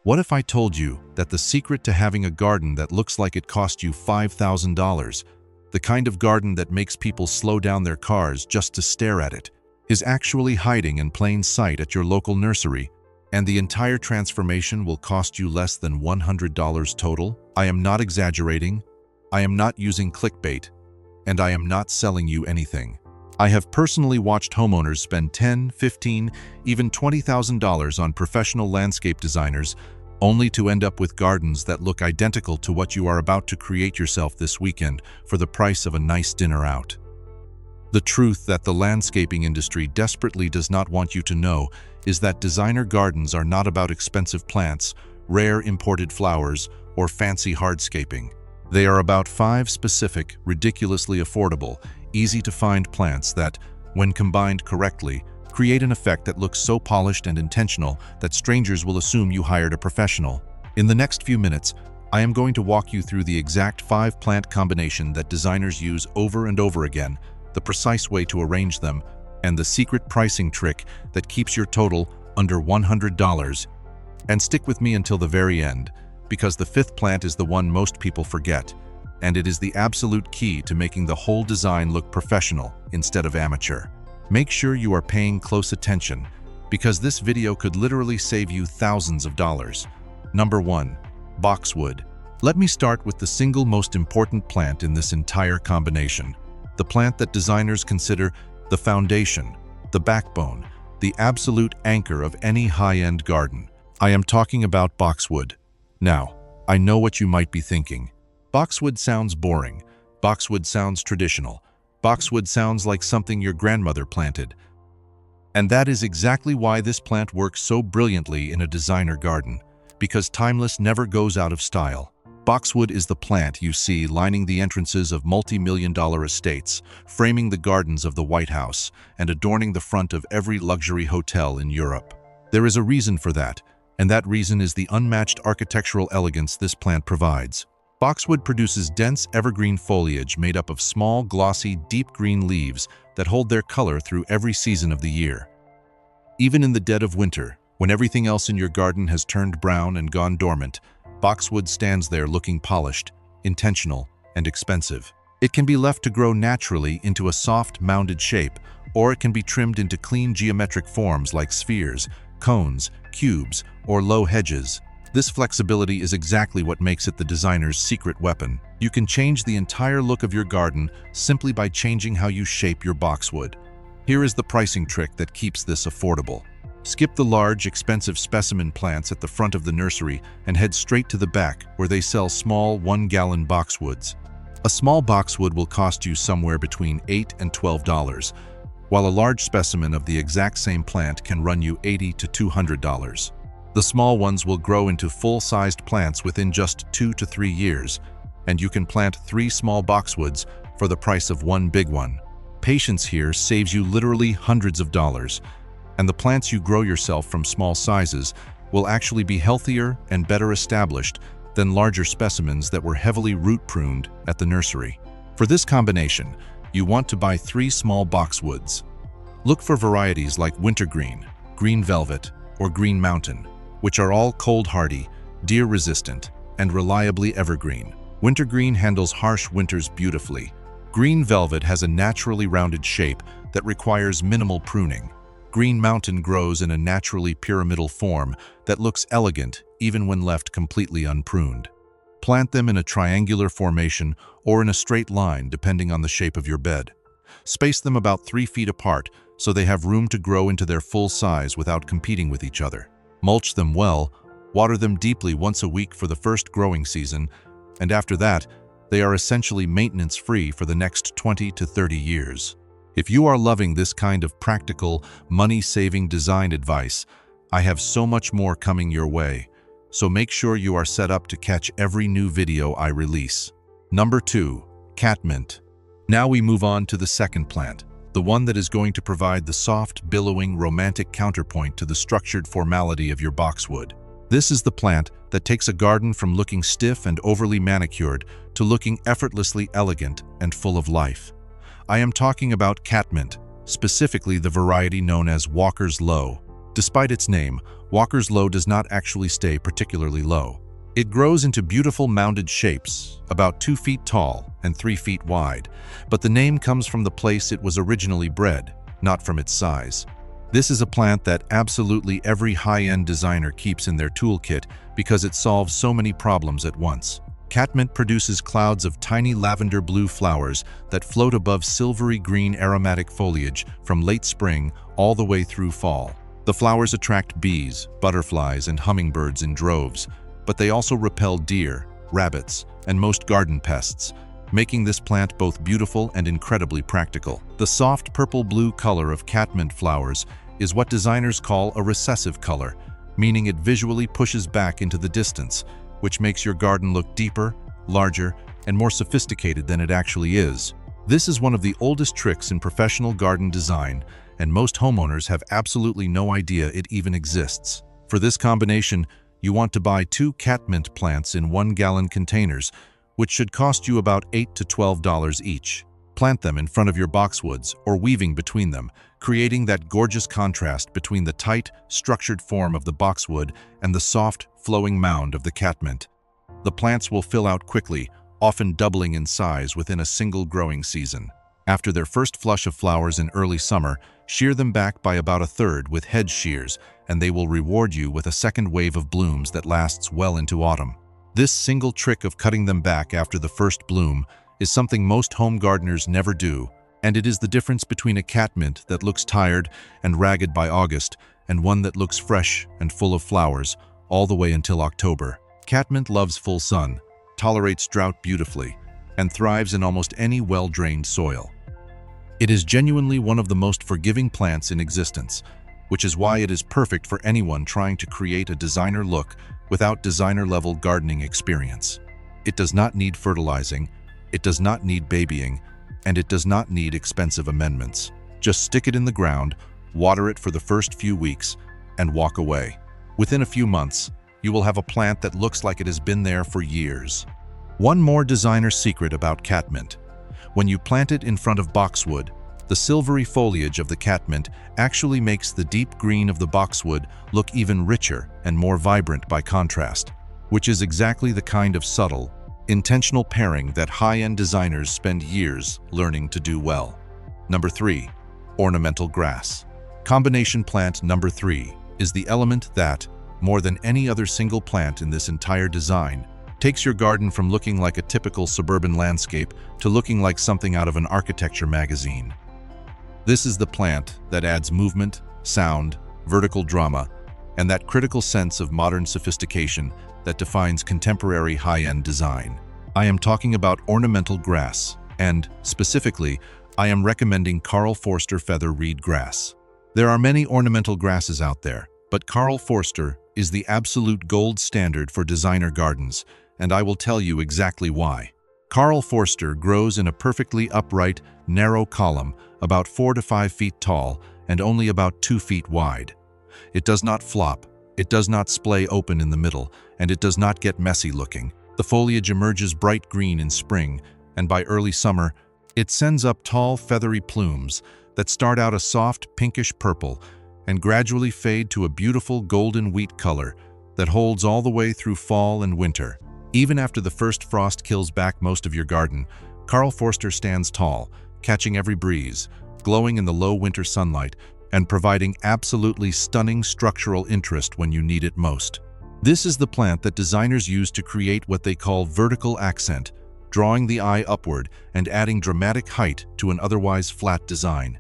What if I told you that the secret to having a garden that looks like it cost you $5,000, the kind of garden that makes people slow down their cars just to stare at it, is actually hiding in plain sight at your local nursery, and the entire transformation will cost you less than $100 total? I am not exaggerating, I am not using clickbait, and I am not selling you anything. I have personally watched homeowners spend $10, $15, even $20,000 on professional landscape designers, only to end up with gardens that look identical to what you are about to create yourself this weekend for the price of a nice dinner out. The truth that the landscaping industry desperately does not want you to know is that designer gardens are not about expensive plants, rare imported flowers, or fancy hardscaping. They are about 5 specific, ridiculously affordable, easy-to-find plants that, when combined correctly, create an effect that looks so polished and intentional that strangers will assume you hired a professional. In the next few minutes, I am going to walk you through the exact 5-plant combination that designers use over and over again, the precise way to arrange them, and the secret pricing trick that keeps your total under $100. And stick with me until the very end, because the 5th plant is the one most people forget, and it is the absolute key to making the whole design look professional instead of amateur. Make sure you are paying close attention, because this video could literally save you thousands of dollars. Number 1. Boxwood. Let me start with the single most important plant in this entire combination. The plant that designers consider the foundation, the backbone, the absolute anchor of any high-end garden. I am talking about boxwood. Now, I know what you might be thinking. Boxwood sounds boring. Boxwood sounds traditional. Boxwood sounds like something your grandmother planted. And that is exactly why this plant works so brilliantly in a designer garden, because timeless never goes out of style. Boxwood is the plant you see lining the entrances of multi-million-dollar estates, framing the gardens of the White House, and adorning the front of every luxury hotel in Europe. There is a reason for that, and that reason is the unmatched architectural elegance this plant provides. Boxwood produces dense evergreen foliage made up of small, glossy, deep green leaves that hold their color through every season of the year. Even in the dead of winter, when everything else in your garden has turned brown and gone dormant, boxwood stands there looking polished, intentional, and expensive. It can be left to grow naturally into a soft, mounded shape, or it can be trimmed into clean geometric forms like spheres, cones, cubes, or low hedges. This flexibility is exactly what makes it the designer's secret weapon. You can change the entire look of your garden simply by changing how you shape your boxwood. Here is the pricing trick that keeps this affordable. Skip the large, expensive specimen plants at the front of the nursery and head straight to the back where they sell small 1-gallon boxwoods. A small boxwood will cost you somewhere between $8 and $12, while a large specimen of the exact same plant can run you $80 to $200. The small ones will grow into full-sized plants within just 2 to 3 years, and you can plant 3 small boxwoods for the price of 1 big one. Patience here saves you literally hundreds of dollars, and the plants you grow yourself from small sizes will actually be healthier and better established than larger specimens that were heavily root-pruned at the nursery. For this combination, you want to buy 3 small boxwoods. Look for varieties like wintergreen, green velvet, or green mountain, which are all cold-hardy, deer-resistant, and reliably evergreen. Wintergreen handles harsh winters beautifully. Green velvet has a naturally rounded shape that requires minimal pruning. Green mountain grows in a naturally pyramidal form that looks elegant even when left completely unpruned. Plant them in a triangular formation or in a straight line depending on the shape of your bed. Space them about 3 feet apart so they have room to grow into their full size without competing with each other. Mulch them well, water them deeply once a week for the first growing season, and after that, they are essentially maintenance-free for the next 20 to 30 years. If you are loving this kind of practical, money-saving design advice, I have so much more coming your way, so make sure you are set up to catch every new video I release. Number 2. Catmint. Now we move on to the second plant, the one that is going to provide the soft, billowing, romantic counterpoint to the structured formality of your boxwood. This is the plant that takes a garden from looking stiff and overly manicured to looking effortlessly elegant and full of life. I am talking about catmint, specifically the variety known as Walker's Low. Despite its name, Walker's Low does not actually stay particularly low. It grows into beautiful mounded shapes, about 2 feet tall and 3 feet wide, but the name comes from the place it was originally bred, not from its size. This is a plant that absolutely every high-end designer keeps in their toolkit because it solves so many problems at once. Catmint produces clouds of tiny lavender blue flowers that float above silvery green aromatic foliage from late spring all the way through fall. The flowers attract bees, butterflies, and hummingbirds in droves, but they also repel deer, rabbits, and most garden pests, making this plant both beautiful and incredibly practical. The soft purple-blue color of catmint flowers is what designers call a recessive color, meaning it visually pushes back into the distance, which makes your garden look deeper, larger, and more sophisticated than it actually is. This is one of the oldest tricks in professional garden design, and most homeowners have absolutely no idea it even exists. For this combination, you want to buy 2 catmint plants in 1-gallon containers, which should cost you about $8 to $12 each. Plant them in front of your boxwoods or weaving between them, creating that gorgeous contrast between the tight, structured form of the boxwood and the soft, flowing mound of the catmint. The plants will fill out quickly, often doubling in size within a single growing season. After their first flush of flowers in early summer, shear them back by about 1/3 with hedge shears, and they will reward you with a second wave of blooms that lasts well into autumn. This single trick of cutting them back after the first bloom is something most home gardeners never do, and it is the difference between a catmint that looks tired and ragged by August and one that looks fresh and full of flowers all the way until October. Catmint loves full sun, tolerates drought beautifully, and thrives in almost any well-drained soil. It is genuinely one of the most forgiving plants in existence, which is why it is perfect for anyone trying to create a designer look without designer-level gardening experience. It does not need fertilizing, it does not need babying, and it does not need expensive amendments. Just stick it in the ground, water it for the first few weeks, and walk away. Within a few months, you will have a plant that looks like it has been there for years. One more designer secret about catmint. When you plant it in front of boxwood, the silvery foliage of the catmint actually makes the deep green of the boxwood look even richer and more vibrant by contrast, which is exactly the kind of subtle, intentional pairing that high-end designers spend years learning to do well. Number 3. Ornamental grass. Combination plant number 3 is the element that, more than any other single plant in this entire design, takes your garden from looking like a typical suburban landscape to looking like something out of an architecture magazine. This is the plant that adds movement, sound, vertical drama, and that critical sense of modern sophistication that defines contemporary high-end design. I am talking about ornamental grass, and, specifically, I am recommending Karl Forster feather reed grass. There are many ornamental grasses out there, but Karl Forster is the absolute gold standard for designer gardens, and I will tell you exactly why. Karl Forster grows in a perfectly upright, narrow column about 4 to 5 feet tall and only about 2 feet wide. It does not flop, it does not splay open in the middle, and it does not get messy looking. The foliage emerges bright green in spring, and by early summer, it sends up tall, feathery plumes that start out a soft pinkish purple and gradually fade to a beautiful golden wheat color that holds all the way through fall and winter. Even after the first frost kills back most of your garden, Karl Forster stands tall, catching every breeze, glowing in the low winter sunlight, and providing absolutely stunning structural interest when you need it most. This is the plant that designers use to create what they call vertical accent, drawing the eye upward and adding dramatic height to an otherwise flat design.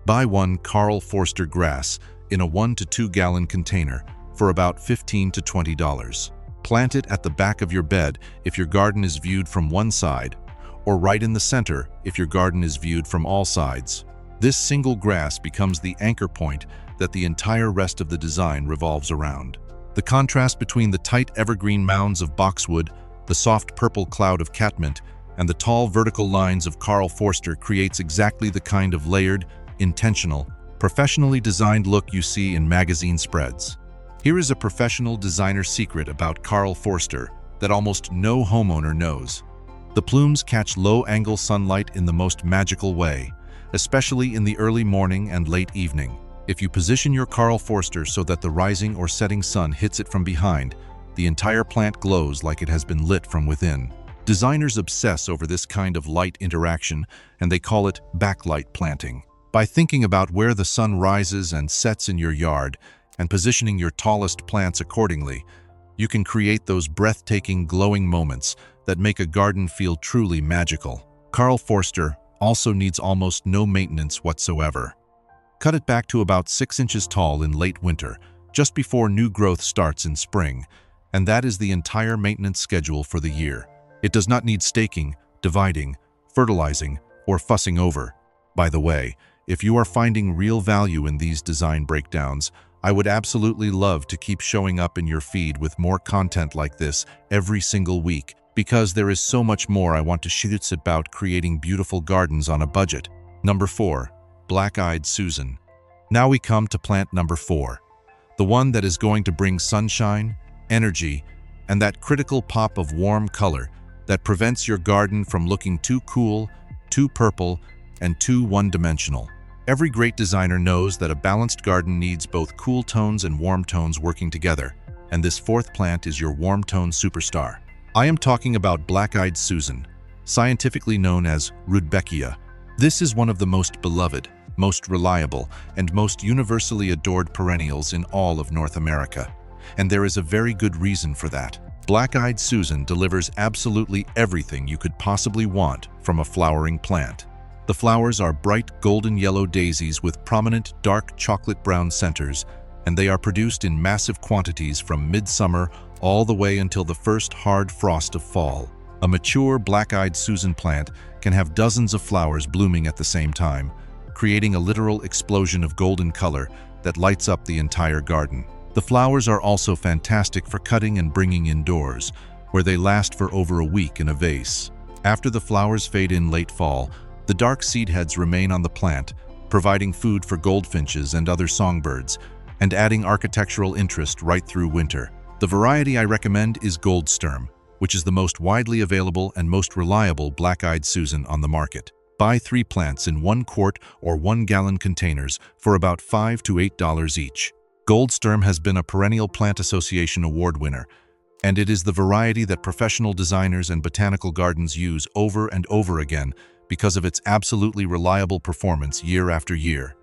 Buy one Karl Forster grass in a 1 to 2 gallon container for about $15 to $20. Plant it at the back of your bed if your garden is viewed from one side, or right in the center if your garden is viewed from all sides. This single grass becomes the anchor point that the entire rest of the design revolves around. The contrast between the tight evergreen mounds of boxwood, the soft purple cloud of catmint, and the tall vertical lines of Karl Forster creates exactly the kind of layered, intentional, professionally designed look you see in magazine spreads. Here is a professional designer secret about Karl Forster that almost no homeowner knows. The plumes catch low-angle sunlight in the most magical way, especially in the early morning and late evening. If you position your Karl Forster so that the rising or setting sun hits it from behind, the entire plant glows like it has been lit from within. Designers obsess over this kind of light interaction, and they call it backlight planting. By thinking about where the sun rises and sets in your yard and positioning your tallest plants accordingly, you can create those breathtaking glowing moments that make a garden feel truly magical. Karl Forster also needs almost no maintenance whatsoever. Cut it back to about 6 inches tall in late winter, just before new growth starts in spring, and that is the entire maintenance schedule for the year. It does not need staking, dividing, fertilizing, or fussing over. By the way, if you are finding real value in these design breakdowns, I would absolutely love to keep showing up in your feed with more content like this every single week, because there is so much more I want to share about creating beautiful gardens on a budget. Number 4. Black-eyed Susan. Now we come to plant number 4, the one that is going to bring sunshine, energy, and that critical pop of warm color that prevents your garden from looking too cool, too purple, and too one-dimensional. Every great designer knows that a balanced garden needs both cool tones and warm tones working together, and this 4th plant is your warm tone superstar. I am talking about Black-eyed Susan, scientifically known as Rudbeckia. This is one of the most beloved, most reliable, and most universally adored perennials in all of North America. And there is a very good reason for that. Black-eyed Susan delivers absolutely everything you could possibly want from a flowering plant. The flowers are bright golden yellow daisies with prominent dark chocolate brown centers, and they are produced in massive quantities from midsummer all the way until the first hard frost of fall. A mature Black-eyed Susan plant can have dozens of flowers blooming at the same time, creating a literal explosion of golden color that lights up the entire garden. The flowers are also fantastic for cutting and bringing indoors, where they last for over a week in a vase. After the flowers fade in late fall, the dark seed heads remain on the plant, providing food for goldfinches and other songbirds, and adding architectural interest right through winter. The variety I recommend is Goldsturm, which is the most widely available and most reliable Black-eyed Susan on the market. Buy 3 plants in 1 quart or 1 gallon containers for about $5 to $8 each. Goldsturm has been a Perennial Plant Association award winner, and it is the variety that professional designers and botanical gardens use over and over again because of its absolutely reliable performance year after year.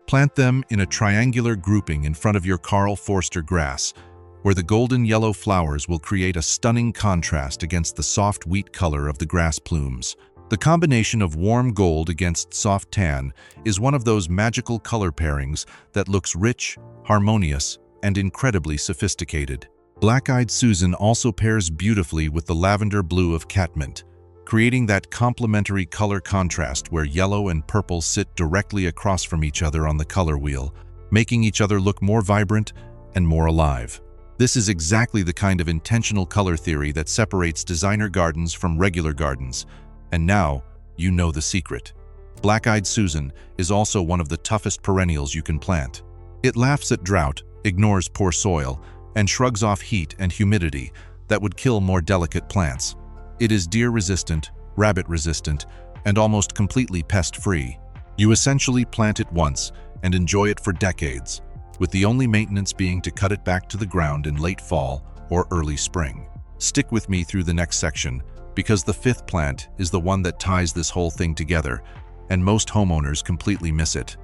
Plant them in a triangular grouping in front of your Karl Forster grass, where the golden yellow flowers will create a stunning contrast against the soft wheat color of the grass plumes. The combination of warm gold against soft tan is one of those magical color pairings that looks rich, harmonious, and incredibly sophisticated. Black-eyed Susan also pairs beautifully with the lavender blue of catmint, creating that complementary color contrast where yellow and purple sit directly across from each other on the color wheel, making each other look more vibrant and more alive. This is exactly the kind of intentional color theory that separates designer gardens from regular gardens. And now, you know the secret. Black-eyed Susan is also one of the toughest perennials you can plant. It laughs at drought, ignores poor soil, and shrugs off heat and humidity that would kill more delicate plants. It is deer-resistant, rabbit-resistant, and almost completely pest-free. You essentially plant it once and enjoy it for decades, with the only maintenance being to cut it back to the ground in late fall or early spring. Stick with me through the next section, because the 5th plant is the one that ties this whole thing together, and most homeowners completely miss it.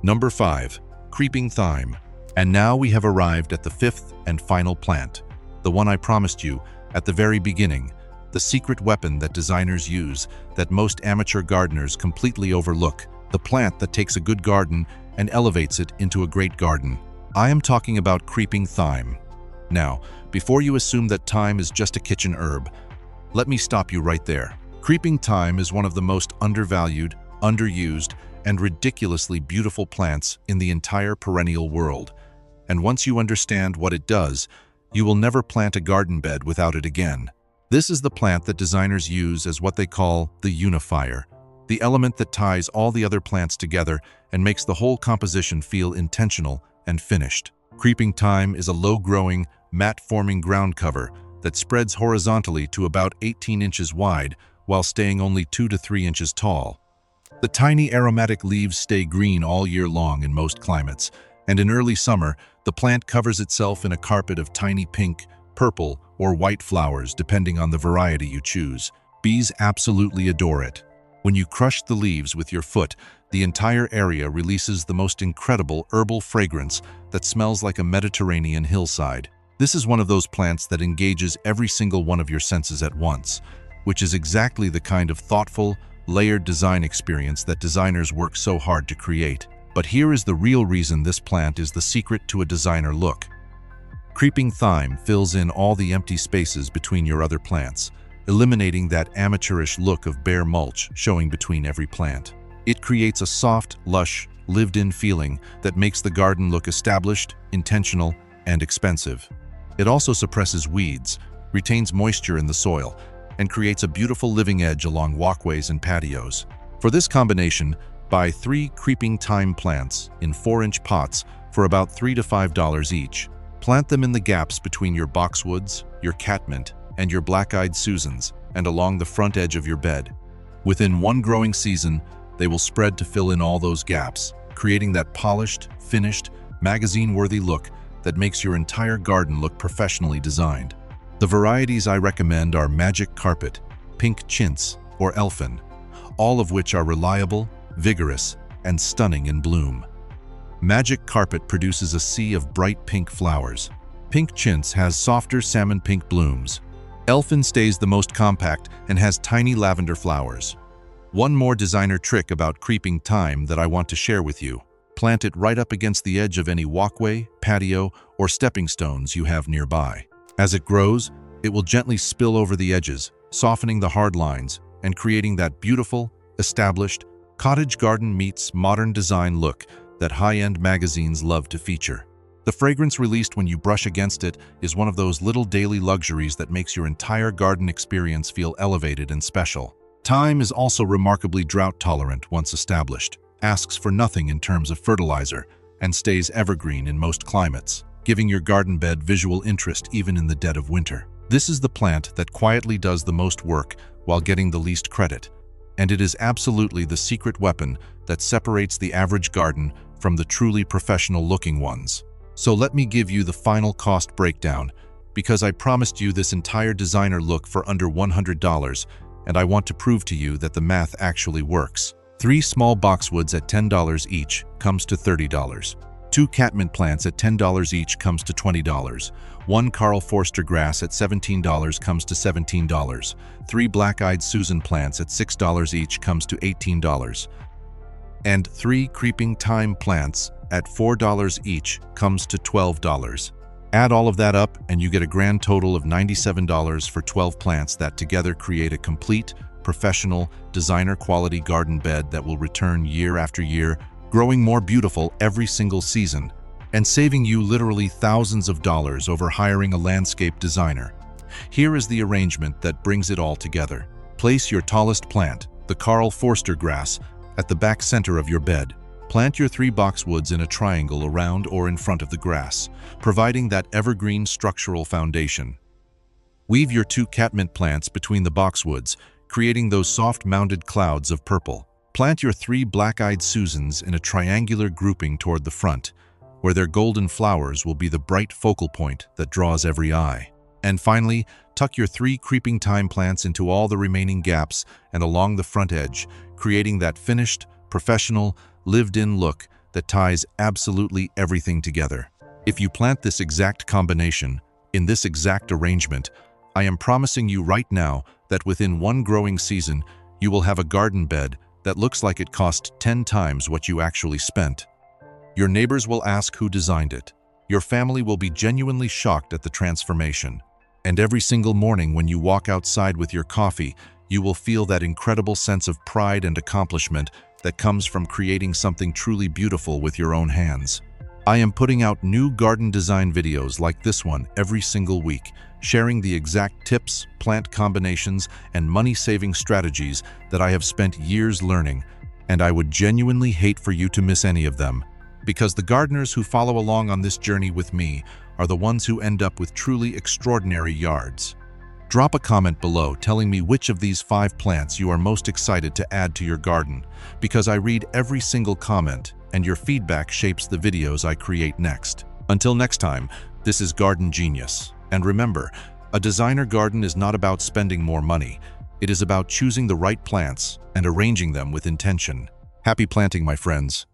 Number 5. Creeping Thyme. And now we have arrived at the 5th and final plant, the one I promised you at the very beginning, the secret weapon that designers use that most amateur gardeners completely overlook, the plant that takes a good garden and elevates it into a great garden. I am talking about creeping thyme. Now, before you assume that thyme is just a kitchen herb, let me stop you right there. Creeping thyme is one of the most undervalued, underused, and ridiculously beautiful plants in the entire perennial world. And once you understand what it does, you will never plant a garden bed without it again. This is the plant that designers use as what they call the unifier, the element that ties all the other plants together and makes the whole composition feel intentional and finished. Creeping thyme is a low-growing, mat-forming ground cover that spreads horizontally to about 18 inches wide while staying only 2 to 3 inches tall. The tiny aromatic leaves stay green all year long in most climates, And in early summer, the plant covers itself in a carpet of tiny pink, purple, or white flowers depending on the variety you choose. Bees absolutely adore it. When you crush the leaves with your foot, the entire area releases the most incredible herbal fragrance that smells like a Mediterranean hillside. This is one of those plants that engages every single one of your senses at once, which is exactly the kind of thoughtful, layered design experience that designers work so hard to create. But here is the real reason this plant is the secret to a designer look. Creeping thyme fills in all the empty spaces between your other plants, eliminating that amateurish look of bare mulch showing between every plant. It creates a soft, lush, lived-in feeling that makes the garden look established, intentional, and expensive. It also suppresses weeds, retains moisture in the soil, and creates a beautiful living edge along walkways and patios. For this combination, buy 3 creeping thyme plants in 4-inch pots for about $3 to $5 each. Plant them in the gaps between your boxwoods, your catmint, and your black-eyed Susans, and along the front edge of your bed. Within one growing season, they will spread to fill in all those gaps, creating that polished, finished, magazine-worthy look that makes your entire garden look professionally designed. The varieties I recommend are Magic Carpet, Pink Chintz, or Elfin, all of which are reliable, vigorous, and stunning in bloom. Magic Carpet produces a sea of bright pink flowers. Pink Chintz has softer salmon pink blooms. Elfin stays the most compact and has tiny lavender flowers. One more designer trick about creeping thyme that I want to share with you. Plant it right up against the edge of any walkway, patio, or stepping stones you have nearby. As it grows, it will gently spill over the edges, softening the hard lines and creating that beautiful, established, cottage garden meets modern design look that high-end magazines love to feature. The fragrance released when you brush against it is one of those little daily luxuries that makes your entire garden experience feel elevated and special. Thyme is also remarkably drought-tolerant once established, asks for nothing in terms of fertilizer, and stays evergreen in most climates, giving your garden bed visual interest even in the dead of winter. This is the plant that quietly does the most work while getting the least credit, and it is absolutely the secret weapon that separates the average garden from the truly professional-looking ones. So let me give you the final cost breakdown, because I promised you this entire designer look for under $100, and I want to prove to you that the math actually works. 3 small boxwoods at $10 each comes to $30. 2 catmint plants at $10 each comes to $20. 1 Karl Forster grass at $17 comes to $17. 3 black-eyed Susan plants at $6 each comes to $18. And 3 creeping thyme plants at $4 each comes to $12. Add all of that up and you get a grand total of $97 for 12 plants that together create a complete, professional, designer-quality garden bed that will return year after year, growing more beautiful every single season, and saving you literally thousands of dollars over hiring a landscape designer. Here is the arrangement that brings it all together. Place your tallest plant, the Karl Forster grass, at the back center of your bed. Plant your 3 boxwoods in a triangle around or in front of the grass, providing that evergreen structural foundation. Weave your 2 catmint plants between the boxwoods, creating those soft mounded clouds of purple. Plant your 3 black-eyed Susans in a triangular grouping toward the front, where their golden flowers will be the bright focal point that draws every eye. And finally, tuck your 3 creeping thyme plants into all the remaining gaps and along the front edge, creating that finished, professional, lived-in look that ties absolutely everything together. If you plant this exact combination, in this exact arrangement, I am promising you right now that within one growing season, you will have a garden bed that looks like it cost 10 times what you actually spent. Your neighbors will ask who designed it. Your family will be genuinely shocked at the transformation. And every single morning when you walk outside with your coffee, you will feel that incredible sense of pride and accomplishment that comes from creating something truly beautiful with your own hands. I am putting out new garden design videos like this one every single week, sharing the exact tips, plant combinations, and money-saving strategies that I have spent years learning, and I would genuinely hate for you to miss any of them, because the gardeners who follow along on this journey with me are the ones who end up with truly extraordinary yards. Drop a comment below telling me which of these 5 plants you are most excited to add to your garden, because I read every single comment and your feedback shapes the videos I create next. Until next time, this is Garden Genius. And remember, a designer garden is not about spending more money. It is about choosing the right plants and arranging them with intention. Happy planting, my friends.